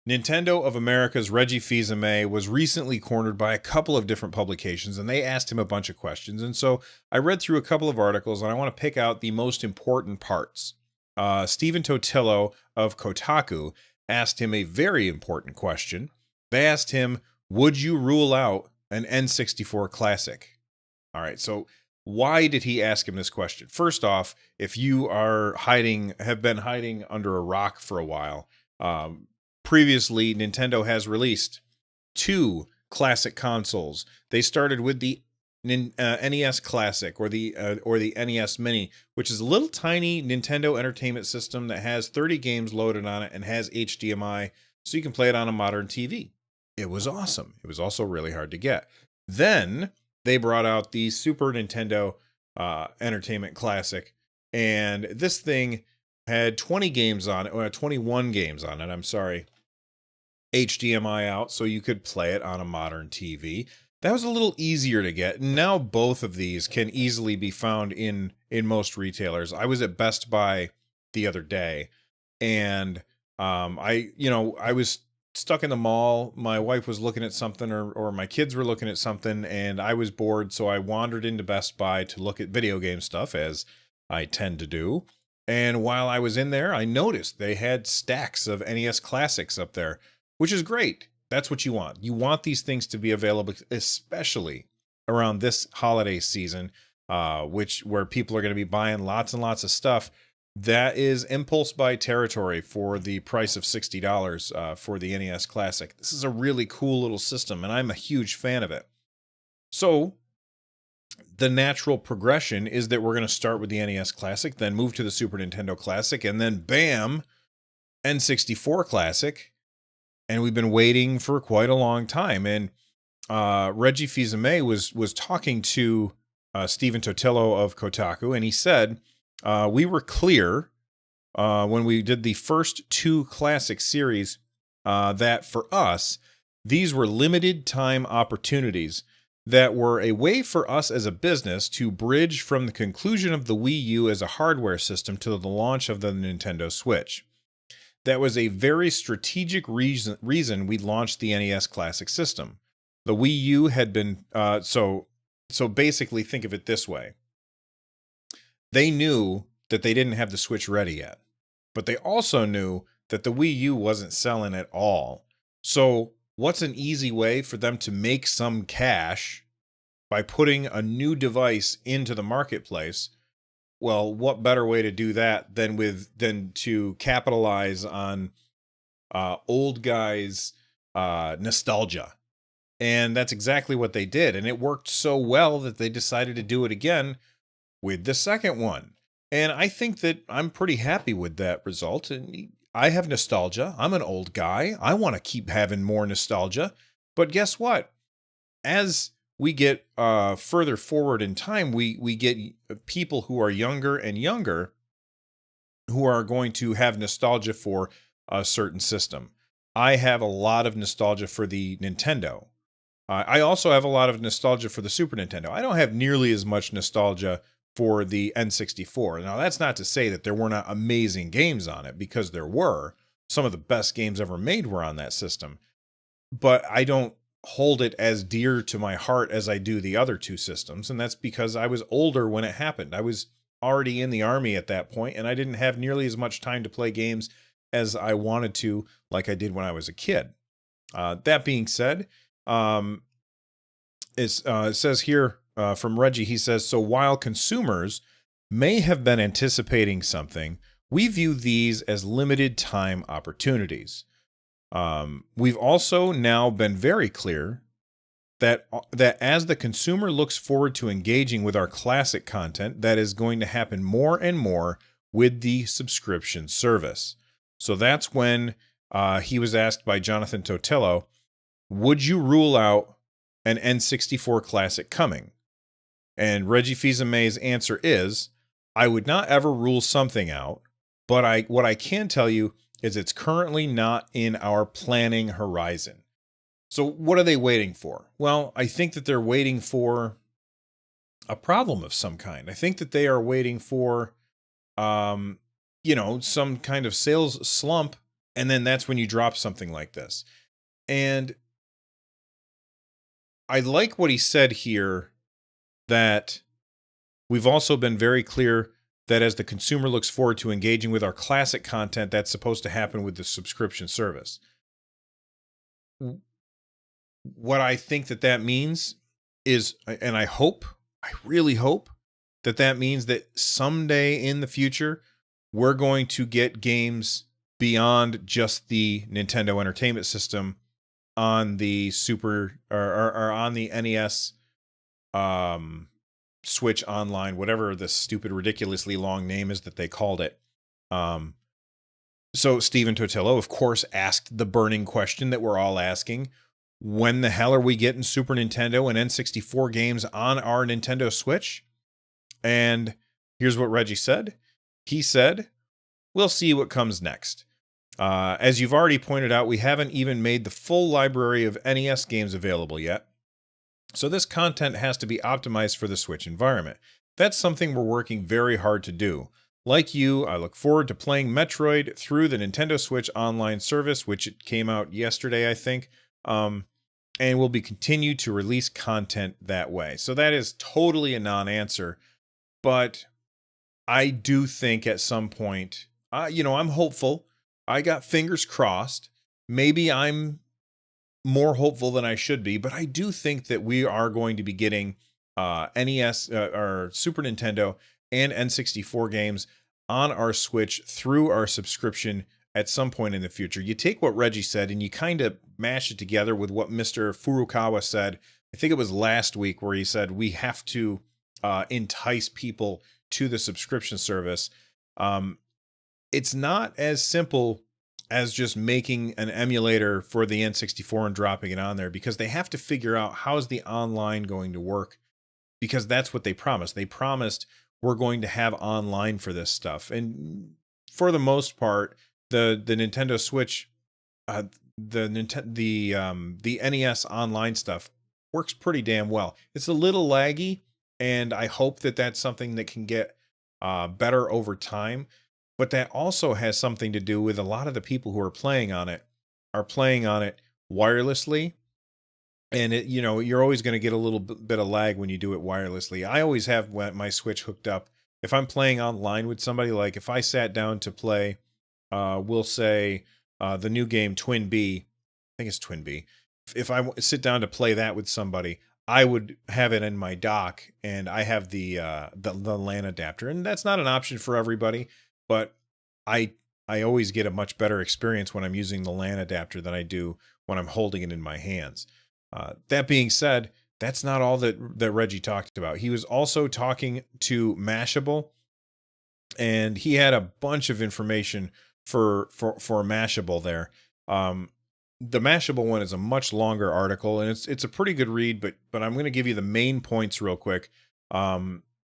Nintendo of America's Reggie fils-aime was recently cornered by a couple of different publications, and they asked him a bunch of questions. And so I read through a couple of articles, and I want to pick out the most important parts. Stephen Totillo of Kotaku asked him a very important question. They asked him, would you rule out an N64 classic? All right, so why did he ask him this question? First off, if you have been hiding under a rock for a while, previously Nintendo has released two classic consoles. They started with the NES Classic or the NES Mini, which is a little tiny Nintendo Entertainment System that has 30 games loaded on it and has HDMI, so you can play it on a modern TV. It was awesome. It was also really hard to get. Then they brought out the Super Nintendo Entertainment Classic, and this thing had 20 games on it, or 21 games on it, I'm sorry. HDMI out, so you could play it on a modern TV. That was a little easier to get. Now both of these can easily be found in most retailers. I was at Best Buy the other day, and I was stuck in the mall. My wife was looking at something, or my kids were looking at something, and I was bored, so I wandered into Best Buy to look at video game stuff, as I tend to do. And while I was in there, I noticed they had stacks of NES classics up there, which is great. That's what you want. You want these things to be available, especially around this holiday season, where people are going to be buying lots and lots of stuff. That is impulse buy territory for the price of $60 for the NES Classic. This is a really cool little system, and I'm a huge fan of it. So the natural progression is that we're going to start with the NES Classic, then move to the Super Nintendo Classic, and then bam, N64 Classic. And we've been waiting for quite a long time. And Reggie fils-aime was talking to Stephen Totillo of Kotaku, and he said, we were clear when we did the first two classic series that for us, these were limited time opportunities that were a way for us as a business to bridge from the conclusion of the Wii U as a hardware system to the launch of the Nintendo Switch. That was a very strategic reason we launched the NES Classic system. The Wii U had been, so basically think of it this way. They knew that they didn't have the Switch ready yet, but they also knew that the Wii U wasn't selling at all. So what's an easy way for them to make some cash by putting a new device into the marketplace? Well, what better way to do that than to capitalize on old guys' nostalgia? And that's exactly what they did. And it worked so well that they decided to do it again with the second one. And I think that I'm pretty happy with that result. And I have nostalgia. I'm an old guy. I want to keep having more nostalgia. But guess what? As we get further forward in time, we get people who are younger and younger who are going to have nostalgia for a certain system. I have a lot of nostalgia for the Nintendo. I also have a lot of nostalgia for the Super Nintendo. I don't have nearly as much nostalgia for the N64. Now, that's not to say that there were not amazing games on it, because there were. Some of the best games ever made were on that system. But I don't hold it as dear to my heart as I do the other two systems, and that's because I was older when it happened. I was already in the Army at that point, and I didn't have nearly as much time to play games as I wanted to, like I did when I was a kid. That being said, it says here from Reggie, he says, so while consumers may have been anticipating something, we view these as limited time opportunities. We've also now been very clear that as the consumer looks forward to engaging with our classic content, that is going to happen more and more with the subscription service. So that's when he was asked by Jonathan Totillo, would you rule out an N64 classic coming? And Reggie fils-aime's answer is, I would not ever rule something out, but what I can tell you is it's currently not in our planning horizon. So what are they waiting for? Well, I think that they're waiting for a problem of some kind. I think that they are waiting for, some kind of sales slump And then that's when you drop something like this. And I like what he said here, that we've also been very clear that as the consumer looks forward to engaging with our classic content, that's supposed to happen with the subscription service. What I think that means is, and I really hope that means that someday in the future, we're going to get games beyond just the Nintendo Entertainment System on the or on the NES, Switch Online, whatever the stupid, ridiculously long name is that they called it. So Stephen Totillo, of course, asked the burning question that we're all asking: when the hell are we getting Super Nintendo and N64 games on our Nintendo Switch? And here's what Reggie said. He said, "We'll see what comes next. As you've already pointed out, we haven't even made the full library of NES games available yet. So this content has to be optimized for the Switch environment. That's something we're working very hard to do. Like you, I look forward to playing Metroid through the Nintendo Switch Online service, which it came out yesterday, I think. And we'll be continued to release content that way." So that is totally a non-answer. But I do think at some point, I'm hopeful. I got fingers crossed. Maybe I'm more hopeful than I should be, but I do think that we are going to be getting NES or Super Nintendo and N64 games on our Switch through our subscription at some point in the future. You take what Reggie said and you kind of mash it together with what Mr. Furukawa said. I think it was last week, where he said we have to entice people to the subscription service. It's not as simple as just making an emulator for the N64 and dropping it on there, because they have to figure out how's the online going to work, because that's what they promised. They promised we're going to have online for this stuff. And for the most part, the Nintendo Switch, the NES online stuff works pretty damn well. It's a little laggy, and I hope that that's something that can get better over time. But that also has something to do with a lot of the people who are playing on it wirelessly. And you're always going to get a little bit of lag when you do it wirelessly. I always have my Switch hooked up. If I'm playing online with somebody, like if I sat down to play, we'll say the new game Twin B, I think it's Twin B. If I sit down to play that with somebody, I would have it in my dock, and I have the LAN adapter, and that's not an option for everybody. But I always get a much better experience when I'm using the LAN adapter than I do when I'm holding it in my hands. That being said, that's not all that Reggie talked about. He was also talking to Mashable, and he had a bunch of information for Mashable there. The Mashable one is a much longer article, and it's a pretty good read, but I'm going to give you the main points real quick.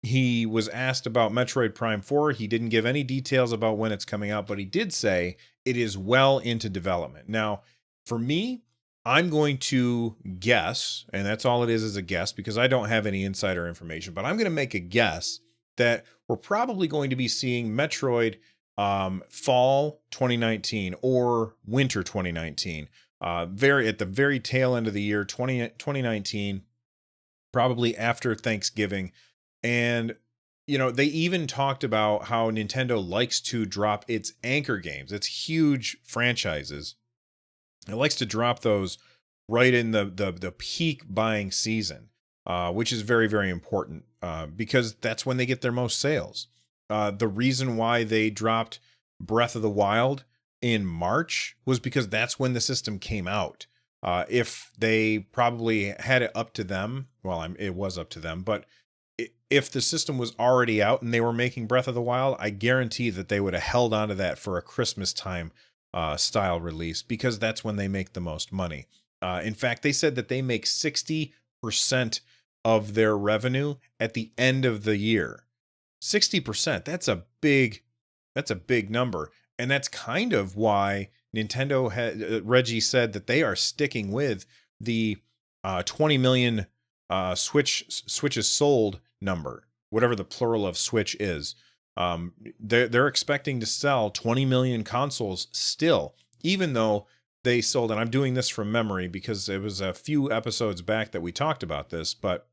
He was asked about Metroid Prime 4. He didn't give any details about when it's coming out, but he did say it is well into development. Now, for me, I'm going to guess, and that's all it is a guess, because I don't have any insider information, but I'm going to make a guess that we're probably going to be seeing Metroid fall 2019 or winter 2019, at the very tail end of the year, 2019, probably after Thanksgiving. And they even talked about how Nintendo likes to drop its anchor games, its huge franchises. It likes to drop those right in the peak buying season, which is very, very important, because that's when they get their most sales. The reason why they dropped Breath of the Wild in March was because that's when the system came out. If they probably had it up to them, it was up to them, but if the system was already out and they were making Breath of the Wild, I guarantee that they would have held onto that for a Christmas time style release, because that's when they make the most money. In fact, they said that they make 60% of their revenue at the end of the year. 60%, that's a big number. And that's kind of why Nintendo Reggie said that they are sticking with the 20 million Switches sold number, whatever the plural of Switch is. They're expecting to sell 20 million consoles still. even though they sold, and I'm doing this from memory because it was a few episodes back that we talked about this, but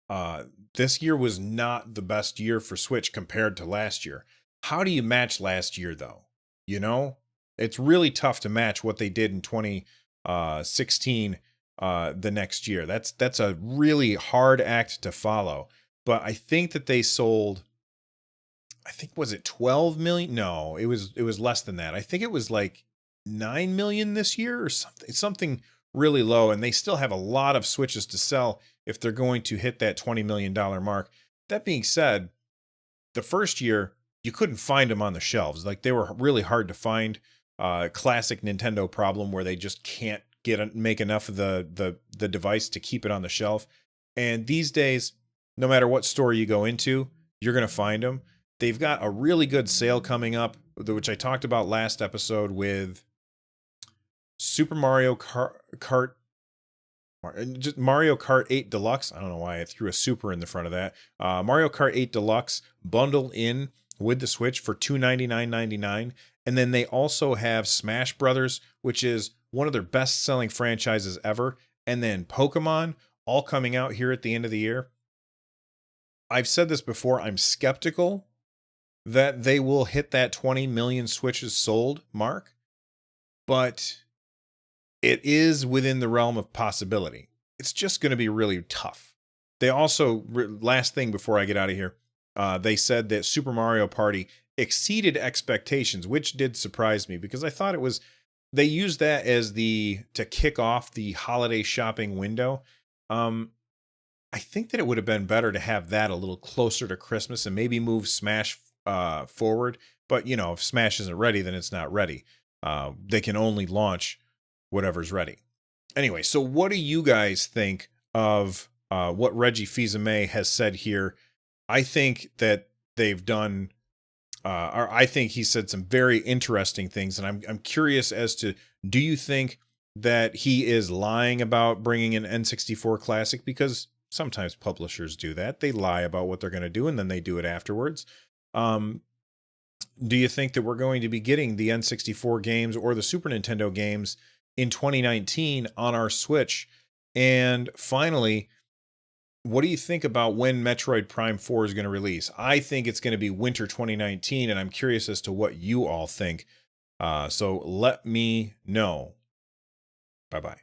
uh, this year was not the best year for Switch compared to last year. How do you match last year, though? You know, it's really tough to match what they did in 2016 the next year. That's a really hard act to follow. But I think that they sold, I think, was it 12 million? No, it was less than that. I think it was like 9 million this year or something really low, and they still have a lot of Switches to sell if they're going to hit that $20 million mark. That being said, the first year you couldn't find them on the shelves. Like, they were really hard to find. Classic Nintendo problem where they just can't make enough of the device to keep it on the shelf. And these days, no matter what store you go into, you're going to find them. They've got a really good sale coming up, which I talked about last episode with Super Mario Kart, just Mario Kart 8 Deluxe. I don't know why I threw a super in the front of that. Mario Kart 8 Deluxe bundle in with the Switch for $299.99. And then they also have Smash Brothers, which is one of their best-selling franchises ever. And then Pokemon, all coming out here at the end of the year. I've said this before, I'm skeptical that they will hit that 20 million Switches sold mark, but it is within the realm of possibility. It's just going to be really tough. They also, last thing before I get out of here, they said that Super Mario Party exceeded expectations, which did surprise me because I thought they used that as to kick off the holiday shopping window. I think that it would have been better to have that a little closer to Christmas and maybe move Smash forward. But, if Smash isn't ready, then it's not ready. They can only launch whatever's ready. Anyway, so what do you guys think of what Reggie fils-aime has said here? I think that they've done, or I think he said some very interesting things, and I'm curious as to, do you think that he is lying about bringing an N64 Classic? Because sometimes publishers do that. They lie about what they're going to do, and then they do it afterwards. Do you think that we're going to be getting the N64 games or the Super Nintendo games in 2019 on our Switch? And finally, what do you think about when Metroid Prime 4 is going to release? I think it's going to be winter 2019, and I'm curious as to what you all think. So let me know. Bye-bye.